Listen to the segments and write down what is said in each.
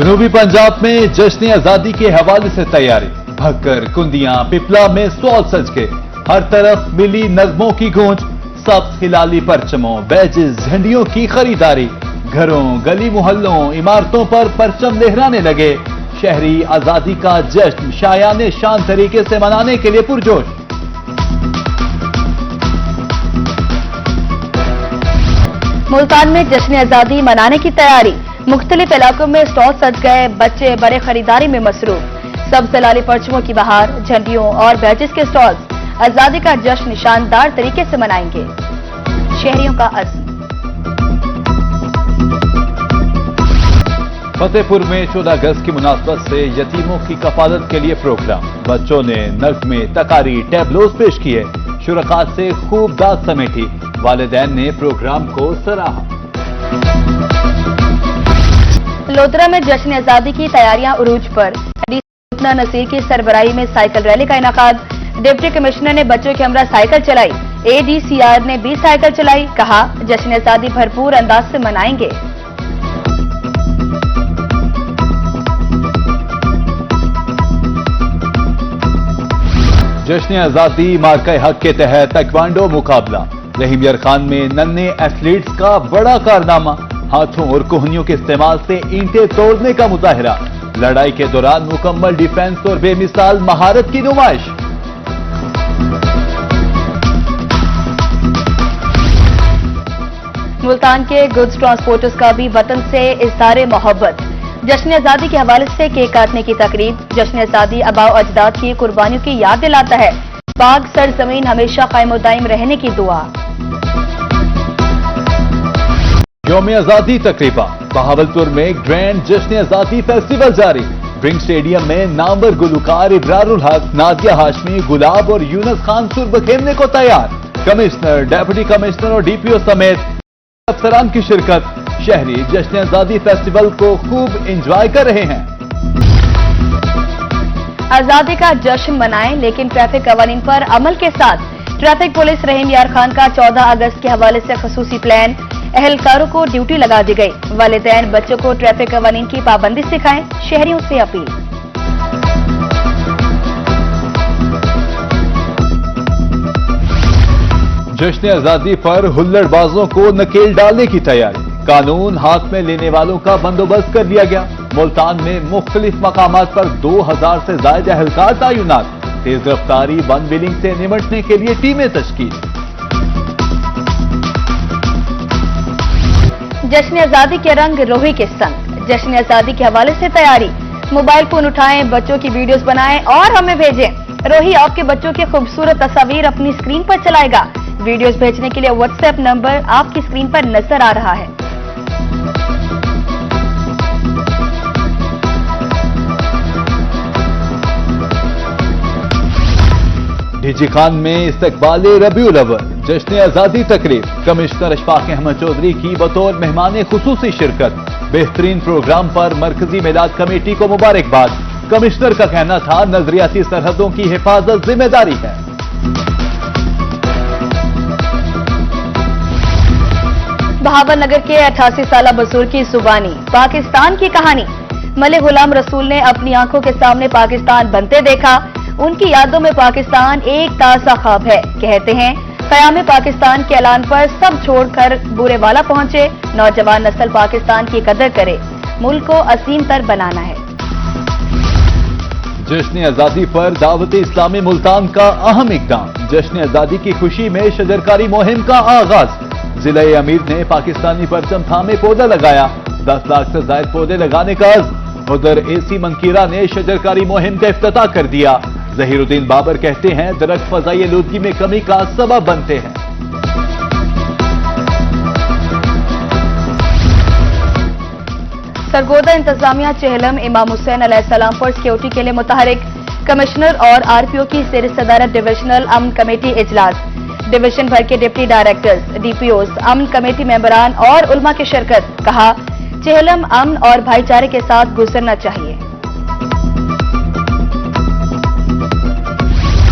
जनूबी पंजाब में जश्न आजादी के हवाले से तैयारी। भक्कर, कुंदियां, पिपला में स्टॉल सज के हर तरफ मिली नगमों की गूंज। सब हिलाली परचमों, बैजेस, झंडियों की खरीदारी। घरों, गली मोहल्लों, इमारतों पर परचम लहराने लगे। शहरी आजादी का जश्न शायाने शान तरीके से मनाने के लिए पुरजोश। मुल्तान में जश्न आजादी मनाने की तैयारी। मुख्तलिफ इलाकों में स्टॉल सज गए, बच्चे बड़े खरीदारी में मसरूफ। सब सलाली परचमों की बहार, झंडियों और बैजेस के स्टॉल्स आजादी का जश्न शानदार तरीके से मनाएंगे। शहरियों का अज़्म। फतेहपुर में 14 अगस्त की मुनासबत से यतीमों की कफालत के लिए प्रोग्राम। बच्चों ने नग़्मे, तकारी, टैबलोज पेश किए। शुरका से खूब दाद समेटी। वालिदैन ने प्रोग्राम को सराहा। लोधरा में जश्न आजादी की तैयारियां उरूज पर। डीसी नसीर की सरबराही में साइकिल रैली का इनाकाद। डिप्टी कमिश्नर ने बच्चों के हमरा साइकिल चलाई। एडीसीआर ने भी साइकिल चलाई। कहा, जश्न आजादी भरपूर अंदाज से मनाएंगे। जश्न आजादी मार्का हक के तहत ताइक्वांडो मुकाबला। रहीम यार खान में नन्हे एथलीट्स का बड़ा कारनामा। हाथों और कोहनियों के इस्तेमाल से ईंटें तोड़ने का मुजाहिरा। लड़ाई के दौरान मुकम्मल डिफेंस और बेमिसाल महारत की नुमाइश। मुल्तान के गुड्स ट्रांसपोर्टर्स का भी वतन से इज़हार मोहब्बत। जश्न आजादी के हवाले से केक काटने की तकरीब। जश्न आजादी आबाओ अजदाद की कुर्बानियों की याद दिलाता है। पाक सरजमीन हमेशा कायम दायम रहने की दुआ। यौम आजादी तकरीबा। बहावलपुर में ग्रैंड जश्न आजादी फेस्टिवल जारी। ब्रिंग स्टेडियम में नामवर गुलकार इब्रारुल हक, नादिया हाशमी, गुलाब और यूनस खान सुरब खेलने को तैयार। कमिश्नर, डेप्यूटी कमिश्नर और डीपीओ समेत अफसरान की शिरकत। शहरी जश्न आजादी फेस्टिवल को खूब एंजॉय कर रहे हैं। आजादी का जश्न मनाएं, लेकिन ट्रैफिक कवानीन पर अमल के साथ। ट्रैफिक पुलिस रहीम यार खान का 14 अगस्त के हवाले से खसूसी प्लान। एहलकारों को ड्यूटी लगा दी गई। वालिदैन बच्चों को ट्रैफिक कवानीन की पाबंदी सिखाएं। शहरियों से अपील। जश्न आजादी पर हुल्लड़बाजों को नकेल डालने की तैयारी। कानून हाथ में लेने वालों का बंदोबस्त कर लिया गया। मुल्तान में मुख्तलिफ मकामात पर 2000 से ज्यादा एहलकार तैनात। तेज रफ्तारी, वन व्हीलिंग से निपटने के लिए टीमें तश्कील। जश्न आजादी के रंग रोही के संग। जश्न आजादी के हवाले से तैयारी। मोबाइल फोन उठाएं, बच्चों की वीडियोस बनाएं और हमें भेजें। रोही आपके बच्चों की खूबसूरत तस्वीर अपनी स्क्रीन पर चलाएगा। वीडियोस भेजने के लिए व्हाट्सएप नंबर आपकी स्क्रीन पर नजर आ रहा है। डीजी खान में इस्तकबाल रबीउल अव्वल। जश्न आजादी तकरीब। कमिश्नर अशफाक अहमद चौधरी की बतौर मेहमान खुसूसी शिरकत। बेहतरीन प्रोग्राम पर मरकजी मिलाद कमेटी को मुबारकबाद। कमिश्नर का कहना था, नजरियाती सरहदों की हिफाजत जिम्मेदारी है। बहावल नगर के 88 साला बुजुर्ग की जुबानी पाकिस्तान की कहानी। मलिक गुलाम रसूल ने अपनी आंखों के सामने पाकिस्तान बनते देखा। उनकी यादों में पाकिस्तान एक ताज़ा ख्वाब है। कहते हैं, क़याम पाकिस्तान के ऐलान पर सब छोड़कर बूरेवाला पहुंचे। नौजवान नस्ल पाकिस्तान की कदर करे, मुल्क को असीम तर बनाना है। जश्न आजादी पर दावत इस्लामी मुल्तान का अहम इक़दाम। जश्न आजादी की खुशी में शजरकारी मुहिम का आगाज। जिला अमीर ने पाकिस्तानी परचम थामे पौधा लगाया। 10 लाख से ज्यादा पौधे लगाने का अज़्म। उधर एसी मंकीरा ने शजरकारी मुहिम का इफ्तिताह कर दिया। जहीरुद्दीन बाबर कहते हैं, दरख्त फज़ाई आलूदगी में कमी का सबब बनते हैं। सरगोदा इंतजामिया चेहलम इमाम हुसैन अलैहिस्सलाम पर सिक्योरिटी के लिए मुतहरिक। कमिश्नर और आरपीओ की ज़ेर सदारत डिविजनल अमन कमेटी इजलास। डिवीजन भर के डिप्टी डायरेक्टर्स, डीपीओस, अमन कमेटी मेंबरान और उलमा की शिरकत। कहा, चेहलम अमन और भाईचारे के साथ गुजरना चाहिए।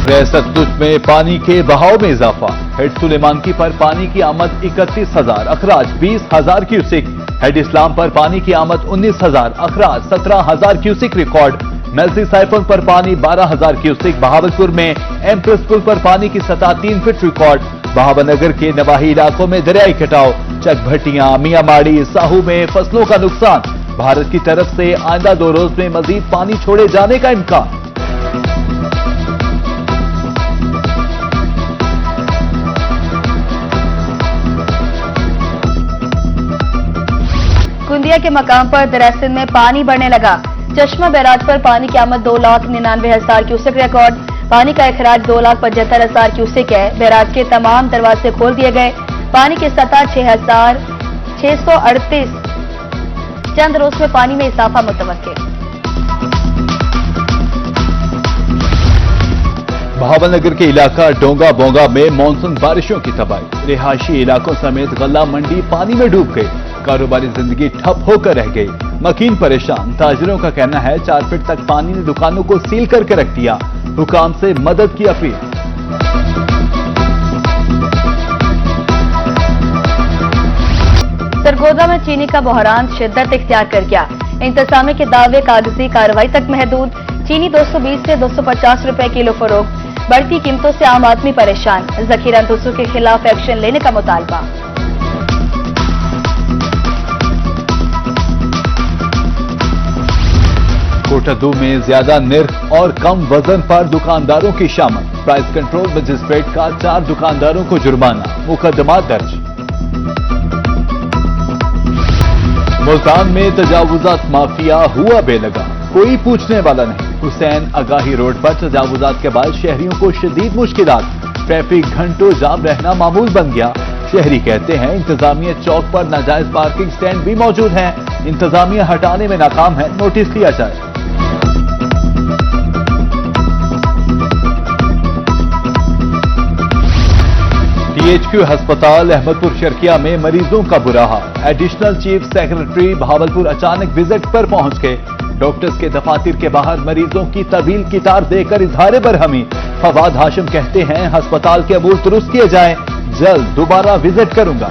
सतलुज में पानी के बहाव में इजाफा। हेड सुलेमानकी पर पानी की आमद 31,000, अखराज 20,000 क्यूसेक। हेड इस्लाम पर पानी की आमद 19,000, अखराज 17,000 क्यूसिक रिकॉर्ड। मेलसी साइफन पर पानी 12,000 क्यूसिक। बहावलपुर में एम्प्रेस पुल पर पानी की सतह 3 फीट रिकॉर्ड। बहावनगर के नवाही इलाकों में दरियाई कटाव। चकभटियां, मियामाड़ी, साहू में फसलों का नुकसान। भारत की तरफ से आइंदा 2 रोज में मजीद पानी छोड़े जाने का इम्कान। कुंदिया के मकाम पर दरअसल में पानी बढ़ने लगा। चश्मा बैराज पर पानी की आमद 2,99,000 क्यूसेक रिकॉर्ड। पानी का अखराज 2,75,000 क्यूसेक है। बैराज के तमाम दरवाजे खोल दिए गए। पानी की सतह 6,638। चंद रोज में पानी में इजाफा मुतवक्किल। बहावलनगर के इलाका डोंगा बोंगा में मानसून बारिशों की तबाही। रिहायशी इलाकों समेत गल्ला मंडी पानी में डूब गई। कारोबारी जिंदगी ठप होकर रह गई। मकीन परेशान। ताजिरों का कहना है 4 फीट तक पानी ने दुकानों को सील करके रख दिया। हुकाम से मदद की अपील। सरगोदा में चीनी का बहरान शिद्दत इख्तियार कर गया। इंतजामिया के दावे कागजी कार्रवाई तक महदूद। चीनी 220 से 250 रुपए किलो फरोख्त। बढ़ती कीमतों से आम आदमी परेशान। जखीरा अंदोसों के खिलाफ एक्शन लेने का मुतालबा। कोटादू में ज्यादा निर्ख और कम वजन पर दुकानदारों की शामल। प्राइस कंट्रोल मजिस्ट्रेट का 4 दुकानदारों को जुर्माना। मुकदमा दर्ज। मुल्तान में तजावुजात माफिया हुआ बेलगा। कोई पूछने वाला नहीं। हुसैन आगाही रोड पर तजावुजात के बाद शहरियों को शदीद मुश्किलात। ट्रैफिक घंटों जाम रहना मामूल बन गया। शहरी कहते हैं इंतजामिया चौक पर नाजायज पार्किंग स्टैंड भी मौजूद हैं। इंतजामिया हटाने में नाकाम है। नोटिस लिया जाए। THQ अस्पताल अहमदपुर शर्किया में मरीजों का बुरा हाल। एडिशनल चीफ सेक्रेटरी बहावलपुर अचानक विजिट पर पहुंच गए। डॉक्टर्स के दफातर के बाहर मरीजों की तवील कतार देकर इजहार बरहमी। फवाद हाशिम कहते हैं अस्पताल के अमूर दुरुस्त किए जाएं। जल्द दोबारा विजिट करूंगा।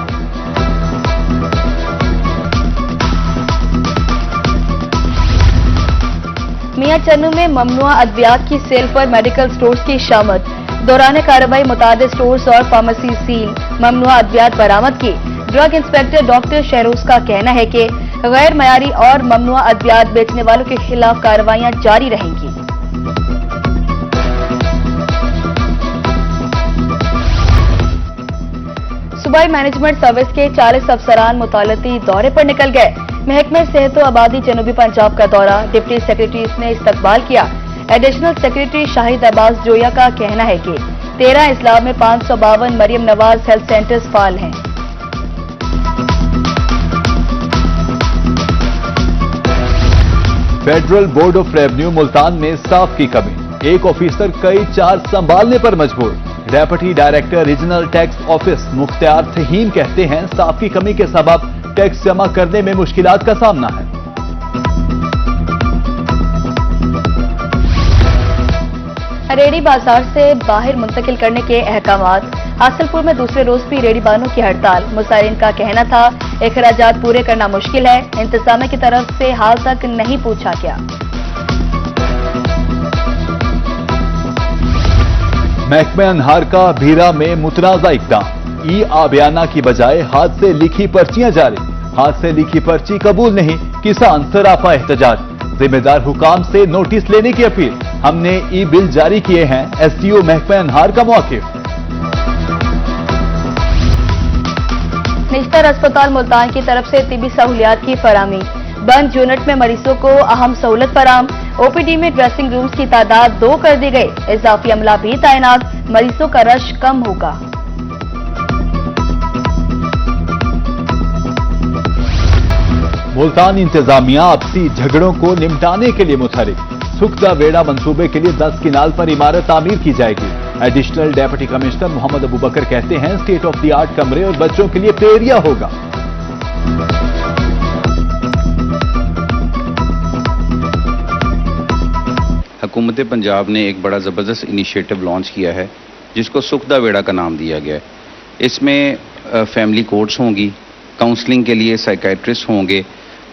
मियां चन्नू में ममनुआ अद्वियात की सेल पर मेडिकल स्टोर्स की शामद। दौरान कार्रवाई मुतादिद स्टोर्स और फार्मेसी सील। ममनुआ अद्वियात बरामद की। ड्रग इंस्पेक्टर डॉक्टर शहरोज का कहना है कि गैर मयारी और ममनुआ अद्वियात बेचने वालों के खिलाफ कार्रवाइयां जारी रहेंगी। सूबाई मैनेजमेंट सर्विस के 40 अफसरान मुतालती दौरे पर निकल गए। महकमे सेहत व आबादी जनूबी पंजाब का दौरा। डिप्टी सेक्रेटरीज ने इस्तकबाल किया। एडिशनल सेक्रेटरी शाहिद अब्बास जोया का कहना है कि 13 इस्लाम में 552 मरियम नवाज हेल्थ सेंटर्स फाल हैं। Federal board of revenue Multan में स्टाफ की कमी। एक ऑफिसर कई चार्ज संभालने पर मजबूर। Deputy director regional tax office Mukhtiyar Fahim कहते हैं स्टाफ की कमी के सबब टैक्स जमा करने में मुश्किलात का सामना है। रेडी बाजार से बाहर मुंतकिल करने के अहकामात। हासिलपुर में दूसरे रोज भी रेडी बानों की हड़ताल। मुसारिन का कहना था अखराजात पूरे करना मुश्किल है। इंतजामिया की तरफ से हाल तक नहीं पूछा गया। महकमे अनहार का भीरा में मुतनाजा इकदाम। ई आबियाना की बजाय हाथ से लिखी पर्चियां जारी। हाथ से लिखी पर्ची कबूल नहीं। किसान सरापा एहतजाज। जिम्मेदार हुकाम से नोटिस लेने की अपील। हमने ई बिल जारी किए हैं। SDO महकमे अनहार का मौकिफ। निश्तर अस्पताल मुल्तान की तरफ से तिबी सहूलियात की फराहमी। बंद यूनिट में मरीजों को अहम सहूलत फराहम। OPD में ड्रेसिंग रूम्स की तादाद 2 कर दी गई। इजाफी अमला भी तैनात। मरीजों का रश कम होगा। मुल्तान इंतजामिया आपसी झगड़ों को निपटाने के लिए मुतहरिक। सुखदा वेड़ा मंसूबे के लिए 10 किनाल पर इमारत तामीर की जाएगी। Additional deputy commissioner Mohammad Abu Bakar कहते हैं स्टेट ऑफ द आर्ट कमरे और बच्चों के लिए प्ले एरिया होगा। हुकूमत पंजाब ने एक बड़ा ज़बरदस्त इनिशिएटिव लॉन्च किया है जिसको सुखदा वेड़ा का नाम दिया गया है। इसमें फैमिली कोर्ट्स होंगी, काउंसलिंग के लिए साइकेट्रिस्ट होंगे,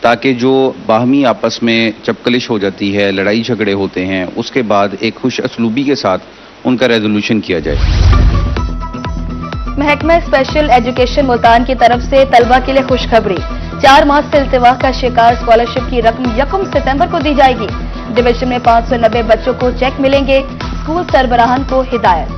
ताकि जो बाहमी आपस में चपकलिश हो जाती है, लड़ाई झगड़े होते हैं, उसके बाद एक खुश असलूबी के साथ उनका रेजोल्यूशन किया जाए। महकमा स्पेशल एजुकेशन मुल्तान की तरफ से तलबा के लिए खुशखबरी। 4 माह से इल्तिवा का शिकार स्कॉलरशिप की रकम 1 सितंबर को दी जाएगी। डिवीजन में 590 बच्चों को चेक मिलेंगे। स्कूल सरबराहान को हिदायत।